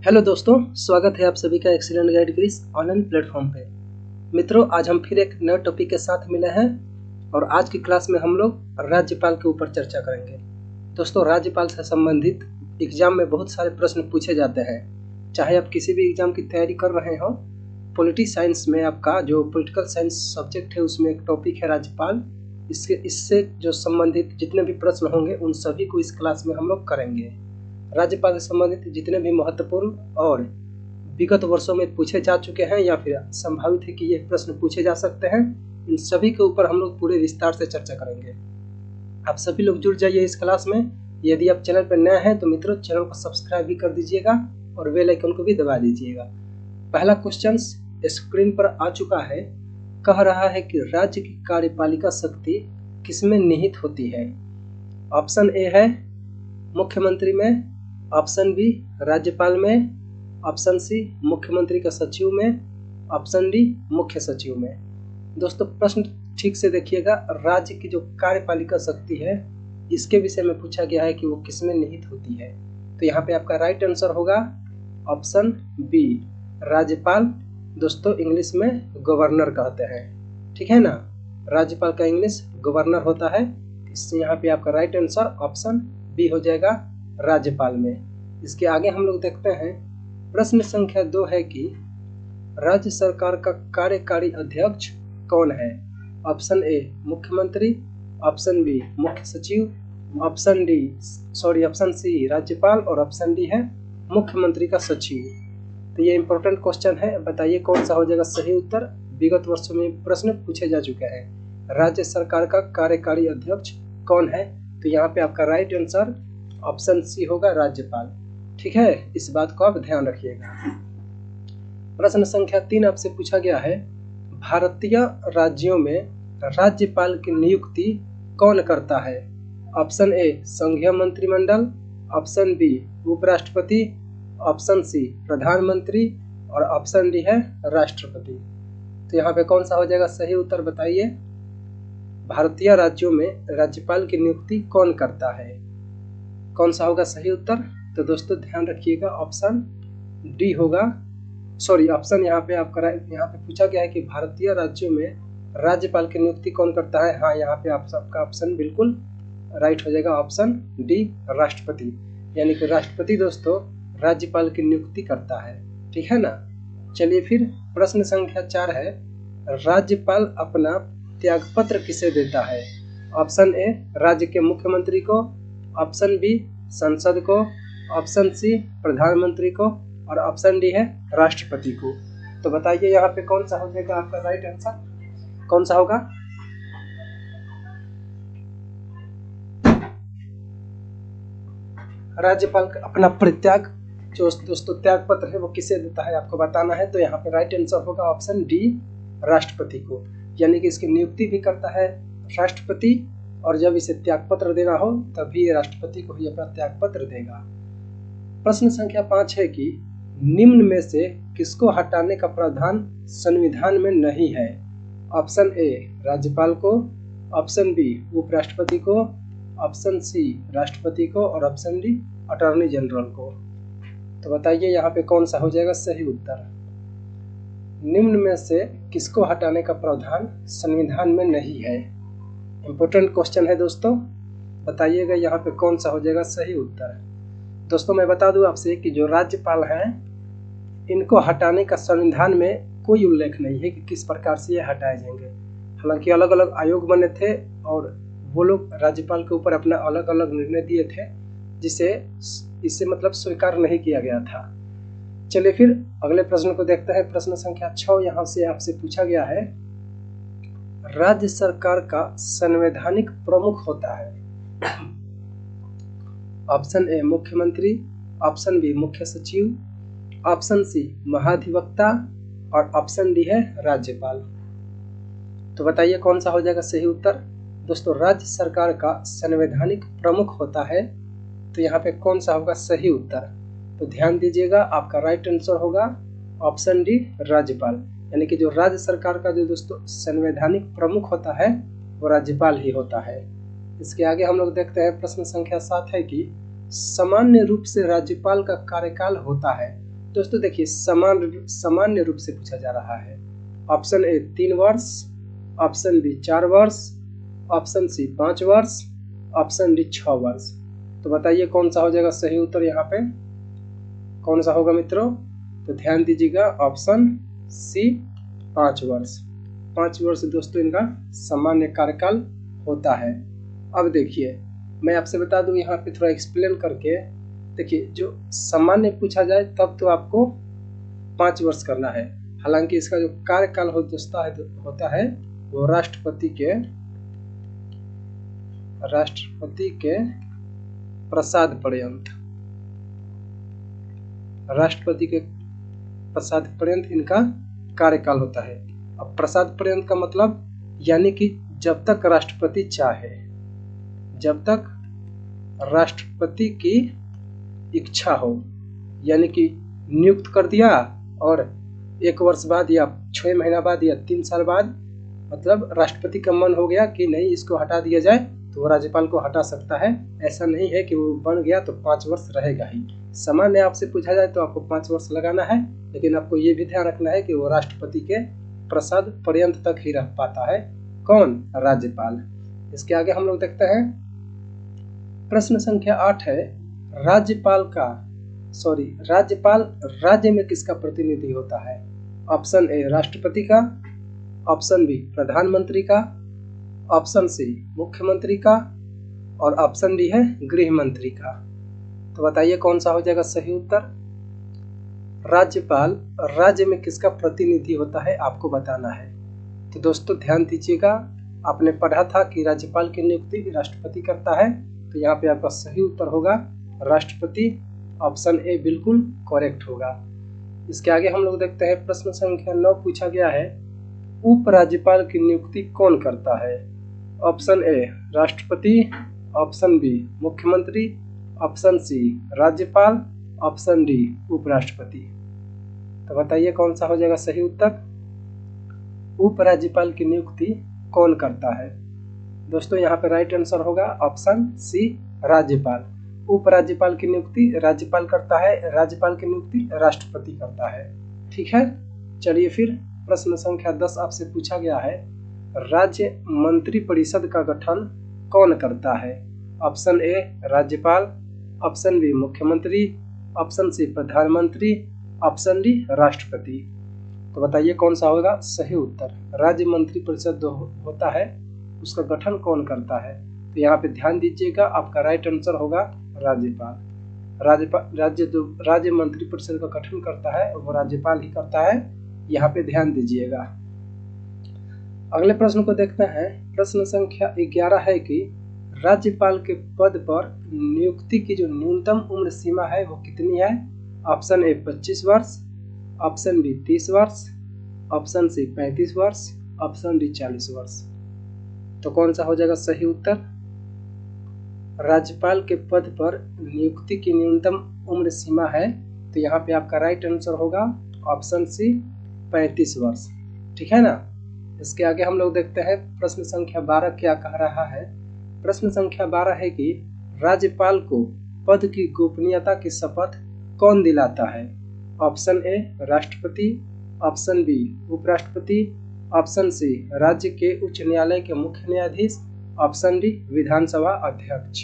Hello दोस्तों, स्वागत है आप सभी का excellent guide quiz online platform पे। मित्रों, आज हम फिर एक नए टॉपिक के साथ मिले हैं और आज की क्लास में हम लोग राज्यपाल के ऊपर चर्चा करेंगे। दोस्तों, राज्यपाल से संबंधित एग्जाम में बहुत सारे प्रश्न पूछे जाते हैं। चाहे आप किसी भी एग्जाम की तैयारी कर रहे हो, पॉलिटी साइंस में आपका जो पॉलिटिकल साइंस सब्जेक्ट है उसमें एक टॉपिक है राज्यपाल। इससे जो संबंधित जितने भी प्रश्न होंगे उन सभी को इस क्लास में हम लोग करेंगे। राज्यपाल से संबंधित जितने भी महत्वपूर्ण और विगत वर्षों में पूछे जा चुके हैं या फिर संभावित है कि ये प्रश्न पूछे जा सकते हैं, इन सभी के ऊपर हम लोग पूरे विस्तार से चर्चा करेंगे। आप सभी लोग जुड़ जाइए इस क्लास में। यदि आप चैनल पर नए हैं तो मित्रों चैनल को सब्सक्राइब भी कर दीजिएगा और बेल आइकन को भी दबा दीजिएगा। पहला क्वेश्चन स्क्रीन पर आ चुका है। कह रहा है कि राज्य की कार्यपालिका शक्ति किसमें निहित होती है? ऑप्शन ए है मुख्यमंत्री में, ऑप्शन बी राज्यपाल में, ऑप्शन सी मुख्यमंत्री का सचिव में, ऑप्शन डी मुख्य सचिव में। दोस्तों, प्रश्न ठीक से देखिएगा। राज्य की जो कार्यपालिका शक्ति है इसके विषय में पूछा गया है कि वो किसमें निहित होती है। तो यहाँ पे आपका राइट आंसर होगा ऑप्शन बी, राज्यपाल। दोस्तों, इंग्लिश में गवर्नर कहते हैं, ठीक है ना। राज्यपाल का इंग्लिश गवर्नर होता है, इससे यहाँ पे आपका राइट आंसर ऑप्शन बी हो जाएगा, राज्यपाल में। इसके आगे हम लोग देखते हैं प्रश्न संख्या 2 है कि राज्य सरकार का कार्यकारी अध्यक्ष कौन है? ऑप्शन ए मुख्यमंत्री, ऑप्शन बी मुख्य सचिव, ऑप्शन सी राज्यपाल और ऑप्शन डी है मुख्यमंत्री का सचिव। तो ये इंपॉर्टेंट क्वेश्चन है, बताइए कौन सा हो जाएगा सही उत्तर। विगत वर्षों में प्रश्न पूछे जा चुके हैं। राज्य सरकार का कार्यकारी अध्यक्ष कौन है? तो यहाँ पे आपका राइट आंसर ऑप्शन सी होगा, राज्यपाल। ठीक है, इस बात को आप ध्यान रखिएगा। प्रश्न संख्या 3 आपसे पूछा गया है, भारतीय राज्यों में राज्यपाल की नियुक्ति कौन करता है? ऑप्शन ए संघीय मंत्रिमंडल, ऑप्शन बी उपराष्ट्रपति, ऑप्शन सी प्रधानमंत्री और ऑप्शन डी है राष्ट्रपति। तो यहाँ पे कौन सा हो जाएगा सही उत्तर, बताइए। भारतीय राज्यों में राज्यपाल की नियुक्ति कौन करता है? कौन सा होगा सही उत्तर? तो दोस्तों ध्यान रखिएगा, ऑप्शन डी होगा। ऑप्शन यहाँ पे पूछा गया है कि भारतीय राज्यों में राज्यपाल की नियुक्ति कौन करता है। हाँ, यहाँ पे आप सबका ऑप्शन बिल्कुल राइट हो जाएगा, ऑप्शन डी राष्ट्रपति। यानी कि राष्ट्रपति दोस्तों राज्यपाल की नियुक्ति करता है, ठीक है ना। चलिए फिर प्रश्न संख्या 4 है, राज्यपाल अपना त्यागपत्र किसे देता है? ऑप्शन ए राज्य के मुख्यमंत्री को, ऑप्शन बी संसद को, ऑप्शन सी प्रधानमंत्री को और ऑप्शन डी है राष्ट्रपति को। तो बताइए यहाँ पे कौन सा हो जाएगा आपका राइट आंसर, कौन सा होगा? राज्यपाल अपना परित्याग जो दोस्तों त्याग पत्र है वो किसे देता है आपको बताना है। तो यहाँ पे राइट आंसर होगा ऑप्शन डी, राष्ट्रपति को। यानी कि इसकी नियुक्ति भी करता है राष्ट्रपति और जब इसे त्याग पत्र देना हो तभी राष्ट्रपति को ही अपना त्याग पत्र देगा। प्रश्न संख्या 5 है कि निम्न में से किसको हटाने का प्रावधान संविधान में नहीं है? ऑप्शन ए राज्यपाल को, ऑप्शन बी उपराष्ट्रपति को, ऑप्शन सी राष्ट्रपति को और ऑप्शन डी अटॉर्नी जनरल को। तो बताइए यहाँ पे कौन सा हो जाएगा सही उत्तर। निम्न में से किसको हटाने का प्रावधान संविधान में नहीं है? इंपॉर्टेंट क्वेश्चन है दोस्तों, बताइएगा यहाँ पे कौन सा हो जाएगा सही उत्तर। दोस्तों, मैं बता दूं आपसे कि जो राज्यपाल हैं इनको हटाने का संविधान में कोई उल्लेख नहीं है कि किस प्रकार से ये हटाए जाएंगे। हालांकि अलग अलग आयोग बने थे और वो लोग राज्यपाल के ऊपर अपना अलग अलग निर्णय दिए थे जिसे इससे मतलब स्वीकार नहीं किया गया था। चलिए फिर अगले प्रश्न को देखते हैं। प्रश्न संख्या 6 यहाँ से आपसे पूछा गया है, राज्य सरकार का संवैधानिक प्रमुख होता है? ऑप्शन ए मुख्यमंत्री, ऑप्शन बी मुख्य सचिव, ऑप्शन सी महाधिवक्ता और ऑप्शन डी है राज्यपाल। तो बताइए कौन सा हो जाएगा सही उत्तर। दोस्तों, राज्य सरकार का संवैधानिक प्रमुख होता है, तो यहाँ पे कौन सा होगा सही उत्तर। तो ध्यान दीजिएगा, आपका राइट आंसर होगा ऑप्शन डी राज्यपाल। यानी कि जो राज्य सरकार का जो दोस्तों संवैधानिक प्रमुख होता है वो राज्यपाल ही होता है। इसके आगे हम लोग देखते हैं प्रश्न संख्या 7 है कि सामान्य रूप से राज्यपाल का कार्यकाल होता है। दोस्तों देखिए सामान्य रूप से पूछा जा रहा है। ऑप्शन ए 3 वर्ष, ऑप्शन बी 4 वर्ष, ऑप्शन सी 5 वर्ष, ऑप्शन डी 6 वर्ष। तो बताइए कौन सा हो जाएगा सही उत्तर यहाँ पे, कौन सा होगा मित्रों? तो ध्यान दीजिएगा, ऑप्शन सी 5 वर्ष। 5 वर्ष दोस्तों इनका सामान्य कार्यकाल होता है। अब देखिए मैं आपसे बता दूं यहाँ पे थोड़ा एक्सप्लेन करके, देखिए जो सामान्य पूछा जाए तब तो आपको 5 वर्ष करना है, हालांकि इसका जो कार्यकाल होता है वो राष्ट्रपति के प्रसाद पर्यंत इनका कार्यकाल होता है। अब प्रसाद पर्यंत का मतलब यानी कि जब तक राष्ट्रपति चाहे, जब तक राष्ट्रपति की इच्छा हो, यानी कि नियुक्त कर दिया और 1 वर्ष बाद या 6 महीना बाद या 3 साल बाद मतलब राष्ट्रपति का मन हो गया कि नहीं इसको हटा दिया जाए तो वो राज्यपाल को हटा सकता है। ऐसा नहीं है कि वो बन गया तो 5 वर्ष रहेगा ही। सामान्य आपसे पूछा जाए तो आपको 5 वर्ष लगाना है, लेकिन आपको ये भी ध्यान रखना है कि वो राष्ट्रपति के प्रसाद पर्यंत तक ही रह पाता है। कौन? राज्यपाल। इसके आगे हम लोग देखते हैं प्रश्न संख्या 8 है, राज्यपाल राज्य में किसका प्रतिनिधि होता है? ऑप्शन ए राष्ट्रपति का, ऑप्शन बी प्रधानमंत्री का, ऑप्शन सी मुख्यमंत्री का और ऑप्शन डी है गृह मंत्री का। तो बताइए कौन सा हो जाएगा सही उत्तर? राज्यपाल राज्य में किसका प्रतिनिधि होता है आपको बताना है। तो दोस्तों ध्यान दीजिएगा, आपने पढ़ा था कि राज्यपाल की नियुक्ति राष्ट्रपति करता है, तो यहाँ पे आपका सही उत्तर होगा राष्ट्रपति। ऑप्शन ए बिल्कुल करेक्ट होगा। इसके आगे हम लोग देखते हैं प्रश्न संख्या 9 पूछा गया है, उपराज्यपाल की नियुक्ति कौन करता है? ऑप्शन ए राष्ट्रपति, ऑप्शन बी मुख्यमंत्री, ऑप्शन सी राज्यपाल, ऑप्शन डी उपराष्ट्रपति। तो बताइए कौन सा हो जाएगा सही उत्तर? उपराज्यपाल की नियुक्ति कौन करता है? दोस्तों यहाँ पे राइट आंसर होगा ऑप्शन सी राज्यपाल। उपराज्यपाल की नियुक्ति राज्यपाल करता है, राज्यपाल की नियुक्ति राष्ट्रपति करता है। ठीक है, चलिए फिर प्रश्न संख्या 10 आपसे पूछा गया है, राज्य मंत्री परिषद का गठन कौन करता है? ऑप्शन ए राज्यपाल, ऑप्शन बी मुख्यमंत्री, ऑप्शन सी प्रधानमंत्री, ऑप्शन डी राष्ट्रपति। तो बताइए कौन सा होगा सही उत्तर? राज्य मंत्री परिषद होता है उसका गठन कौन करता है? तो यहाँ पे ध्यान दीजिएगा, आपका राइट आंसर होगा राज्यपाल। राज्य मंत्री परिषद का गठन करता है वो राज्यपाल ही करता है, यहाँ पे ध्यान दीजिएगा। अगले प्रश्न को देखते हैं, प्रश्न संख्या 11 है कि राज्यपाल के पद पर नियुक्ति की जो न्यूनतम उम्र सीमा है वो कितनी है? ऑप्शन ए 25 वर्ष, ऑप्शन बी 30 वर्ष, ऑप्शन सी 35 वर्ष, ऑप्शन डी 40 वर्ष। तो कौन सा हो जाएगा सही उत्तर? राज्यपाल के पद पर नियुक्ति की न्यूनतम उम्र सीमा है, तो यहाँ पे आपका राइट आंसर होगा ऑप्शन सी 35 वर्ष। ठीक है ना। इसके आगे हम लोग देखते हैं प्रश्न संख्या 12 क्या कह रहा है। प्रश्न संख्या 12 है कि राज्यपाल को पद की गोपनीयता की शपथ कौन दिलाता है? ऑप्शन ए राष्ट्रपति, ऑप्शन बी उपराष्ट्रपति, ऑप्शन सी राज्य के उच्च न्यायालय के मुख्य न्यायाधीश, ऑप्शन डी विधानसभा अध्यक्ष।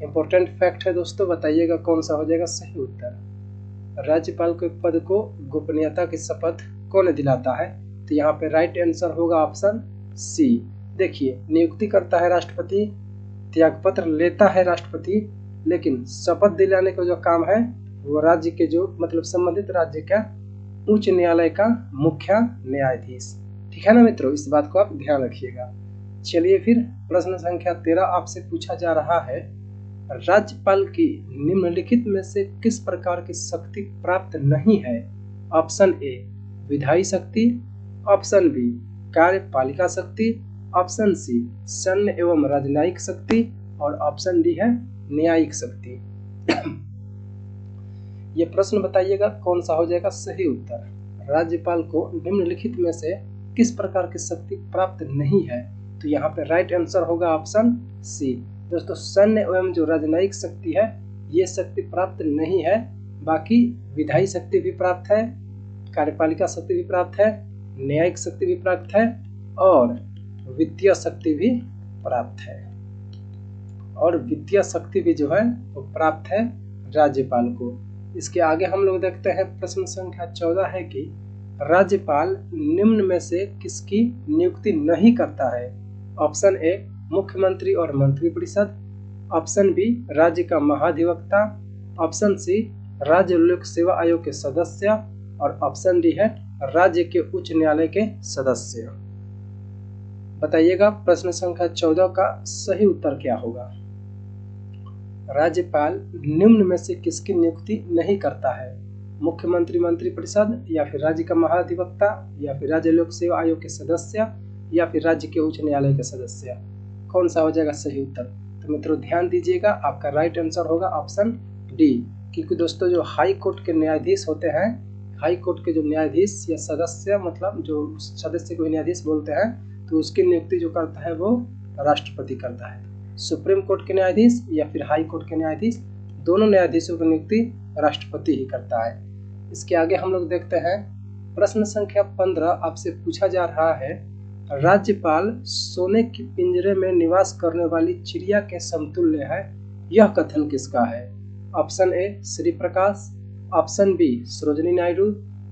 इंपॉर्टेंट फैक्ट है दोस्तों, बताइएगा कौन सा हो जाएगा सही उत्तर? राज्यपाल के पद को गोपनीयता की शपथ कौन दिलाता है? तो यहाँ पे राइट आंसर होगा ऑप्शन सी। देखिए नियुक्ति करता है राष्ट्रपति, त्यागपत्र लेता है राष्ट्रपति, लेकिन शपथ दिलाने का जो काम है वो राज्य के जो मतलब संबंधित राज्य का उच्च न्यायालय का मुख्य न्यायाधीश। ठीक है ना मित्रों, इस बात को आप ध्यान रखिएगा। चलिए फिर प्रश्न संख्या 13 आपसे पूछा जा रहा है, राज्यपाल की निम्नलिखित में से किस प्रकार की शक्ति प्राप्त नहीं है? ऑप्शन ए विधायी शक्ति, ऑप्शन बी कार्यपालिका शक्ति, ऑप्शन सी सैन्य एवं राजनयिक शक्ति और ऑप्शन डी है न्यायिक शक्ति। ये प्रश्न बताइएगा कौन सा हो जाएगा सही उत्तर? राज्यपाल को निम्नलिखित में से किस प्रकार की शक्ति प्राप्त नहीं है? तो यहाँ पे राइट आंसर होगा ऑप्शन सी। दोस्तों सैन्य एवं जो राजनयिक शक्ति है ये शक्ति प्राप्त नहीं है, बाकी विधायी शक्ति भी प्राप्त है, कार्यपालिका शक्ति भी प्राप्त है, न्यायिक शक्ति भी प्राप्त है और वित्तीय शक्ति भी प्राप्त है। और वित्तीय शक्ति भी जो है वो प्राप्त है राज्यपाल को। इसके आगे हम लोग देखते हैं प्रश्न संख्या 14 है कि राज्यपाल निम्न में से किसकी नियुक्ति नहीं करता है। ऑप्शन ए मुख्यमंत्री और मंत्रिपरिषद, ऑप्शन बी राज्य का महाधिवक्ता, ऑप्शन सी राज्य लोक सेवा आयोग के सदस्य और ऑप्शन डी है राज्य के उच्च न्यायालय के सदस्य। बताइएगा प्रश्न संख्या 14 का सही उत्तर क्या होगा। राज्यपाल निम्न में से किसकी नियुक्ति नहीं करता है। मुख्यमंत्री मंत्रिपरिषद या फिर राज्य का महाधिवक्ता या फिर राज्य लोक सेवा आयोग के सदस्य या फिर राज्य के उच्च न्यायालय के सदस्य। कौन सा हो जाएगा सही उत्तर। तो मित्रों ध्यान दीजिएगा, आपका राइट आंसर होगा ऑप्शन डी। क्योंकि दोस्तों जो हाई कोर्ट के न्यायाधीश होते हैं, हाई कोर्ट के जो न्यायाधीश या सदस्य, मतलब जो सदस्य को न्यायाधीश बोलते हैं, तो उसकी नियुक्ति जो करता है वो राष्ट्रपति करता है। सुप्रीम कोर्ट के न्यायाधीश या फिर हाई कोर्ट के न्यायाधीश, दोनों न्यायाधीशों की नियुक्ति राष्ट्रपति ही करता है। इसके आगे हम लोग देखते हैं प्रश्न संख्या 15 आपसे पूछा जा रहा है, राज्यपाल सोने के पिंजरे में निवास करने वाली चिड़िया के समतुल्य है, यह कथन किसका है। Option A Shri Prakash, option B Sarojini Naidu,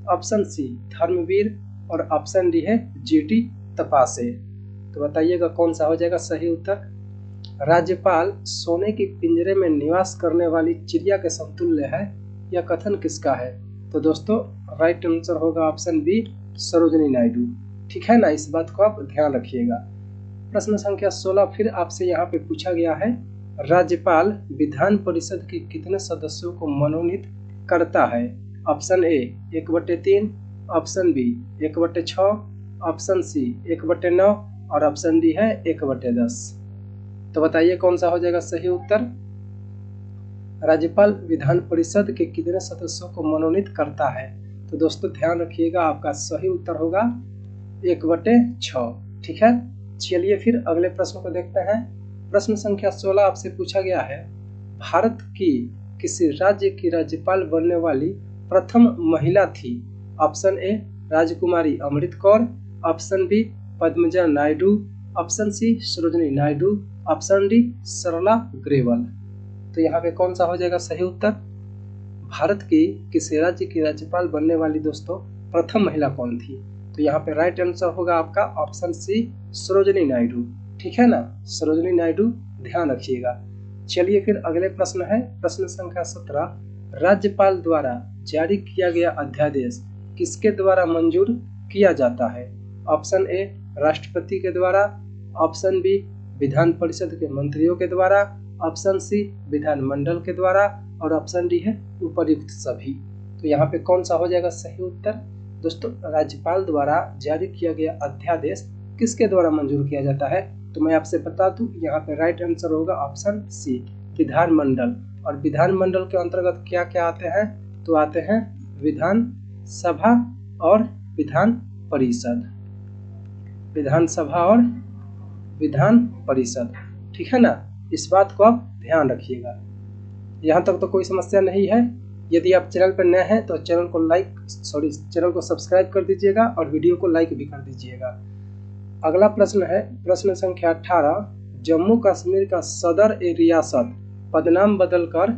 option C Dharamvir और ऑप्शन डी है जीटी तपासे। तो बताइएगा कौन सा हो जाएगा सही उत्तर। राज्यपाल सोने के पिंजरे में निवास करने वाली चिड़िया के समतुल्य है, यह कथन किसका है। तो दोस्तों राइट आंसर होगा ऑप्शन बी सरोजिनी नायडू। ठीक है ना, इस बात को आप ध्यान रखिएगा। प्रश्न संख्या 16 फिर आपसे यहाँ पे पूछा गया है, राज्यपाल विधान परिषद के कितने सदस्यों को मनोनीत करता है। Option A 1/3, option B 1/6, option C 1/9 और ऑप्शन डी है 1/10। तो बताइए कौन सा हो जाएगा सही उत्तर। राज्यपाल विधान परिषद के कितने सदस्यों को मनोनीत करता है। तो दोस्तों ध्यान रखिएगा, आपका सही उत्तर होगा 1/6। ठीक है, चलिए फिर अगले प्रश्न को देखते हैं। प्रश्न संख्या 16 आपसे पूछा गया है, भारत की किसी राज्य की राज्यपाल बनने वाली प्रथम महिला थी। Option A Rajkumari Amrit Kaur, option B Padmaja Naidu, option C Sarojini Naidu, option D Sarla Grewal. तो यहाँ पे कौन सा हो जाएगा सही उत्तर। भारत की किसी राज्य की राज्यपाल बनने वाली दोस्तों प्रथम महिला कौन थी। तो यहाँ पे राइट आंसर होगा आपका ऑप्शन सी सरोजिनी नायडू। ठीक है ना, सरोजिनी नायडू, ध्यान रखिएगा। चलिए फिर अगले प्रश्न है प्रश्न संख्या 17, राज्यपाल द्वारा जारी किया गया अध्यादेश किसके द्वारा मंजूर किया जाता है। ऑप्शन ए राष्ट्रपति के द्वारा, ऑप्शन बी विधान परिषद के मंत्रियों के द्वारा, ऑप्शन सी विधानमंडल के द्वारा और ऑप्शन डी है उपर्युक्त सभी। तो यहाँ पे कौन सा हो जाएगा सही उत्तर। दोस्तों राज्यपाल द्वारा जारी किया गया अध्यादेश किसके द्वारा मंजूर किया जाता है। तो मैं आपसे बता दूं, यहाँ पे राइट आंसर होगा ऑप्शन सी विधानमंडल। और विधानमंडल के अंतर्गत क्या क्या आते हैं, तो आते हैं विधान सभा और विधान परिषद, विधानसभा और विधान परिषद। ठीक है ना, इस बात को आप ध्यान रखिएगा। यहाँ तक तो कोई समस्या नहीं है। यदि आप चैनल पर नए हैं तो चैनल को सब्सक्राइब कर दीजिएगा और वीडियो को लाइक भी कर दीजिएगा। अगला प्रश्न है प्रश्न संख्या 18, जम्मू कश्मीर का सदर ए रियासत पदनाम बदलकर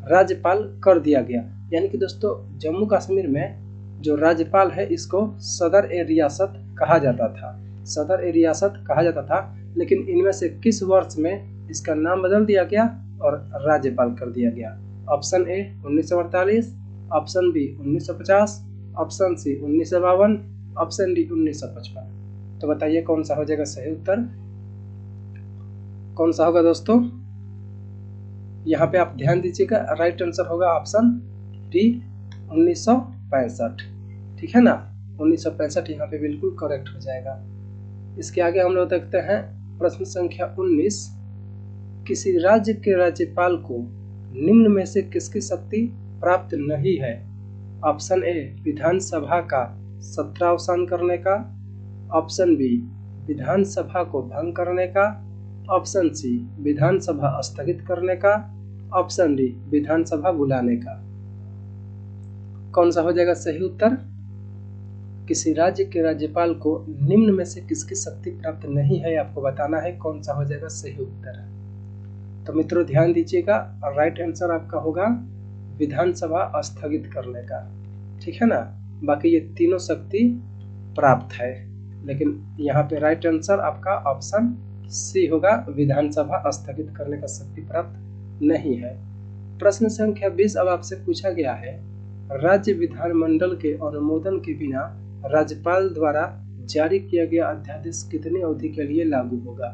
राज्यपाल कर दिया गया। यानी कि दोस्तों जम्मू कश्मीर में जो राज्यपाल है इसको सदर ए रियासत कहा जाता था, सदर ए रियासत कहा जाता था। लेकिन इनमें से किस वर्ष में इसका नाम बदल दिया गया और राज्यपाल कर दिया गया। Option A 1948, option B 1950, option C 1952, option D 1955। तो बताइए कौन सा हो जाएगा सही उत्तर। कौन सा होगा दोस्तों, यहाँ पे आप ध्यान दीजिएगा, राइट आंसर होगा ऑप्शन डी 1965। ठीक है ना, 1965 यहाँ पे बिल्कुल करेक्ट हो जाएगा। इसके आगे हम लोग देखते हैं प्रश्न संख्या 19, किसी राज्य के राज्यपाल को निम्न में से किसकी शक्ति प्राप्त नहीं है। ऑप्शन ए विधानसभा का सत्रावसान करने का, ऑप्शन बी विधानसभा को भंग करने का, ऑप्शन सी विधानसभा स्थगित करने का, ऑप्शन डी विधानसभा बुलाने का। कौन सा हो जाएगा सही उत्तर? किसी राज्य के राज्यपाल को निम्न में से किसकी शक्ति प्राप्त नहीं है, आपको बताना है कौन सा हो जाएगा सही उत्तर। तो मित्रों ध्यान दीजिएगा, राइट आंसर आपका होगा विधानसभा स्थगित करने का, ठीक है ना। बाकी ये तीनों शक्ति प्राप्त है, लेकिन यहाँ पे राइट आंसर आपका ऑप्शन सी होगा, विधानसभा स्थगित करने का शक्ति प्राप्त नहीं है। प्रश्न संख्या 20 अब आपसे पूछा गया है, राज्य विधानमंडल के अनुमोदन के बिना राज्यपाल द्वारा जारी किया गया अध्यादेश कितनी अवधि के लिए लागू होगा?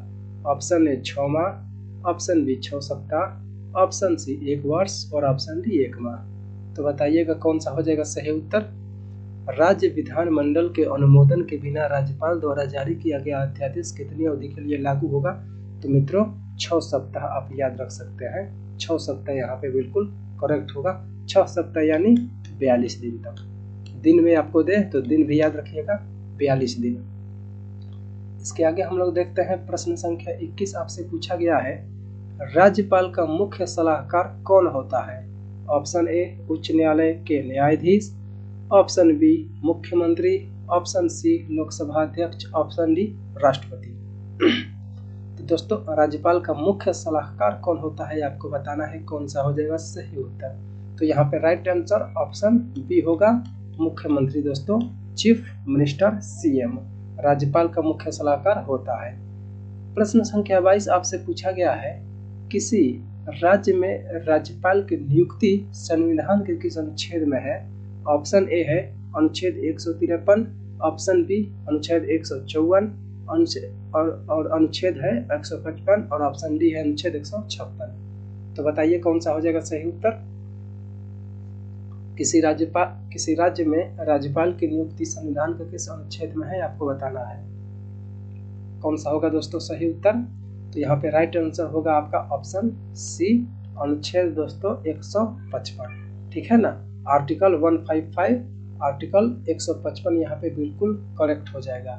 ऑप्शन ए 6 माह, ऑप्शन बी 6 सप्ताह, ऑप्शन सी 1 वर्ष और ऑप्शन डी 1 माह। तो बताइएगा कौन सा हो जाएगा सही उत्तर? राज्य विधानमंडल के अनुमोदन के बिना राज्यपाल द्वारा जारी किया गया अध्यादेश कितनी अवधि के लिए लागू होगा? तो मित्रों 6 सप्ताह आप याद रख सकते हैं, 6 सप्ताह यहाँ पे बिल्कुल करेक्ट होगा। 6 सप्ताह यानी 42 दिन तक। दिन में आपको दे तो दिन भी याद रखिएगा, 42 दिन। इसके आगे हम लोग देखते हैं प्रश्न संख्या 21 आपसे पूछा गया है, राज्यपाल का मुख्य सलाहकार कौन होता है? ऑप्शन ए उच्च न्यायालय के न्यायाधीश, ऑप्शन बी मुख्यमंत्री, ऑप्शन सी लोकसभा अध्यक्ष, ऑप्शन डी राष्ट्रपति। तो दोस्तों राज्यपाल का मुख्य सलाहकार कौन होता है, आपको बताना है कौन सा हो जाएगा सही उत्तर। तो यहाँ पे राइट आंसर ऑप्शन बी होगा, मुख्यमंत्री। दोस्तों चीफ मिनिस्टर सीएम राज्यपाल का मुख्य सलाहकार होता है। प्रश्न संख्या 22 आपसे पूछा गया है, किसी राज्य में राज्यपाल की नियुक्ति संविधान के किस अनुच्छेद में है? ऑप्शन ए है अनुच्छेद 153, ऑप्शन बी अनुच्छेद 154 और अनुच्छेद है 155 और ऑप्शन डी है अनुच्छेद 156। तो बताइए कौन सा हो जाएगा सही उत्तर? किसी राज्य में राज्यपाल की नियुक्ति संविधान के किस अनुच्छेद में है, आपको बताना है कौन सा होगा दोस्तों सही उत्तर। तो यहाँ पे राइट आंसर होगा आपका ऑप्शन सी अनुच्छेद दोस्तों 155, ठीक है ना। आर्टिकल 155 आर्टिकल 155 यहाँ पे बिल्कुल करेक्ट हो जाएगा।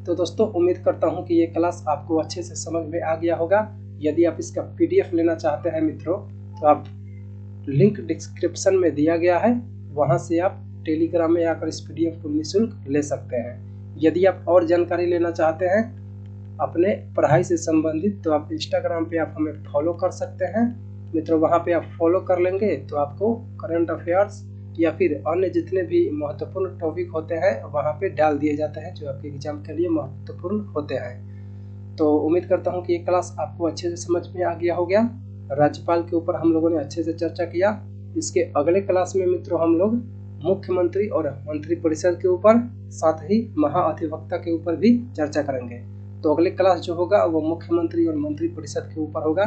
तो दोस्तों उम्मीद करता हूँ कि ये क्लास आपको अच्छे से समझ में आ गया होगा। यदि आप इसका PDF लेना चाहते हैं मित्रों, तो आप लिंक डिस्क्रिप्शन में दिया गया है, वहाँ से आप टेलीग्राम में आकर इस PDF को निःशुल्क ले सकते हैं। यदि आप और जानकारी लेना चाहते हैं अपने पढ़ाई से संबंधित, तो आप इंस्टाग्राम पे आप हमें फॉलो कर सकते हैं मित्रों। वहाँ पे आप फॉलो कर लेंगे तो आपको करंट अफेयर्स या फिर अन्य जितने भी महत्वपूर्ण टॉपिक होते हैं वहाँ पे डाल दिए जाते हैं जो आपके एग्जाम के लिए महत्वपूर्ण होते हैं। तो उम्मीद करता हूँ कि ये क्लास आपको अच्छे से समझ में आ गया हो गया। राज्यपाल के ऊपर हम लोगों ने अच्छे से चर्चा किया। इसके अगले क्लास में मित्रों हम लोग मुख्यमंत्री और मंत्रिपरिषद के ऊपर, साथ ही महाअधिवक्ता के ऊपर भी चर्चा करेंगे। तो अगले क्लास जो होगा वो मुख्यमंत्री और मंत्रिपरिषद के ऊपर होगा।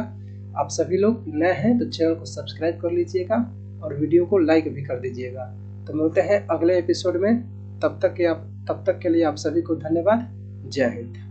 आप सभी लोग नए हैं तो चैनल को सब्सक्राइब कर लीजिएगा और वीडियो को लाइक भी कर दीजिएगा। तो मिलते हैं अगले एपिसोड में, तब तक के लिए आप सभी को धन्यवाद। जय हिंद।